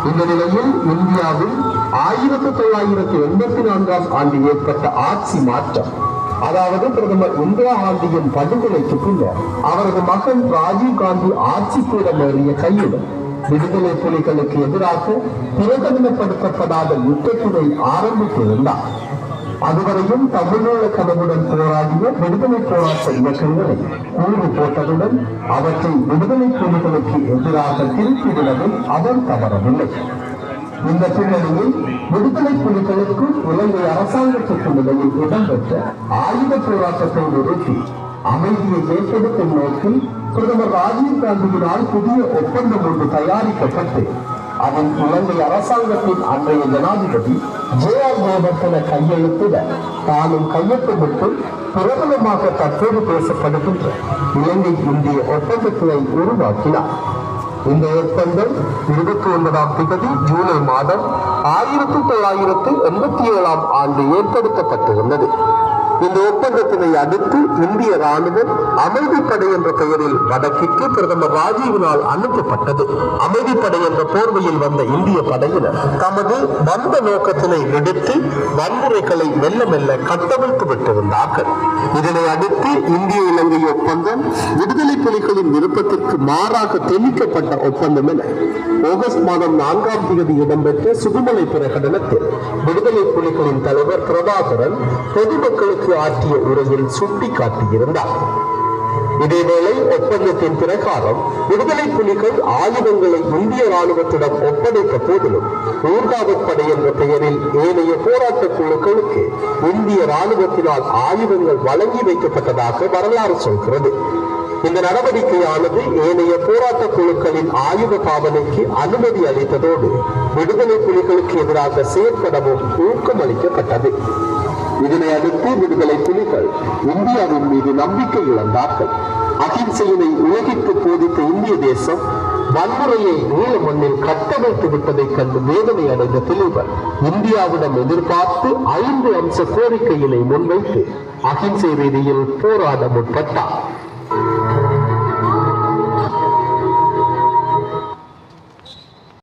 இந்த நிலையில் இந்தியாவில் 1984 ஆண்டு ஏற்பட்ட ஆட்சி மாற்றம், அதாவது பிரதமர் இந்திரா காந்தியின் படுகொலைக்கு பின்னர் அவரது மகன் ராஜீவ் காந்தி ஆட்சி பீடமேறிய கையுடன் விடுதலை புலிகளுக்கு எதிராக பிரகடனப்படுத்தப்படாத யுத்தத்தினை ஆரம்பித்திருந்தார். அதுவரையும் தமிழீழ கனவுடன் போராடிய விடுதலை போராட்ட இயக்கங்களை கூறு போட்டதுடன் அவற்றை விடுதலை புலிகளுக்கு எதிராக திருப்பிவிடவும் அவர் தவறவில்லை. இந்த பின்னணியில் விடுதலை புலிகளுக்கு இலங்கை அரசாங்கத்திற்கு இடையில் இடம்பெற்ற ஆயுத போராட்டத்தை நிறுத்தி அமைதியை ஏற்படுத்தும் நோக்கில் பிரதமர் ராஜீவ் காந்தியினால் புதிய ஒப்பந்தம் ஒன்று தயாரிக்கப்பட்டு அதன் இலங்கை அரசாங்கத்தின் அன்றைய ஜனாதிபதி ஜே.ஆர். ஜெயவர்தன கையெழுத்திட தானும் கையெழுத்திட்டு பிரபலமாக தற்போது பேசப்படுகின்ற இலங்கை இந்திய ஒப்பந்தத்தினை உருவாக்கினார். இந்த ஒப்பந்தம் 29ஆம் தேதி ஜூலை மாதம் 1987 ஆண்டு ஏற்படுத்தப்பட்டிருந்தது. இந்த ஒப்பந்தத்தினை அடுத்து இந்திய ராணுவம் அமைதிப்படை என்ற பெயரில் வடக்கிற்கு பிரதமர் ராஜீவினால் அனுப்பப்பட்டது. அமைதிப்படை என்ற போர்வையில் வந்த இந்திய படையினர் தமது வந்த நோக்கத்தினை விடுத்து வன்முறைகளை மெல்ல மெல்ல கட்டவிழ்த்து விட்டிருந்தார்கள். இதனை அடுத்து இந்திய இலங்கை ஒப்பந்தம் விடுதலை புலிகளின் விருப்பத்திற்கு மாறாக தெளிக்கப்பட்ட ஒப்பந்தம் என ஆகஸ்ட் மாதம் 4ஆம் தேதி இடம்பெற்ற சுகுமலை பிரகடனத்தில் விடுதலை புலிகளின் தலைவர் பிரபாகரன் பொதுமக்களுக்கு ஆற்றிய உரையில் சுட்டிக்காட்டியிருந்தார். இதேவேளை ஒப்பந்தத்தின் பிரகாரம் விடுதலை புலிகள் ஆயுதங்களை இந்திய ராணுவத்திடம் ஒப்படைத்த போதிலும் ஊர்காவற்படை என்ற பெயரில் ஏனைய போராட்ட குழுக்களுக்கு இந்திய ராணுவத்தினால் ஆயுதங்கள் வழங்கி வைக்கப்பட்டதாக வரலாறு சொல்கிறது. இந்த நடவடிக்கையானது ஏனைய போராட்ட குழுக்களின் ஆயுத பாவனைக்கு அனுமதி அளித்ததோடு விடுதலை புலிகளுக்கு எதிராக செயற்படவும் ஊக்கம் அளிக்கப்பட்டது. இதனை அடுத்து விடுதலை புலிகள் இந்தியாவின் மீது நம்பிக்கை இழந்தார்கள். அகிம்சையினை உலகிற்கு போதித்த இந்திய தேசம் வன்முறையை ஈழ மண்ணில் கட்டமைத்து விட்டதைக் கண்டு வேதனை அடைந்த புலிகள் இந்தியாவிடம் எதிர்பார்த்து 5 அம்ச கோரிக்கையினை முன்வைத்து அகிம்சை ரீதியில் போராட முற்பட்டார்.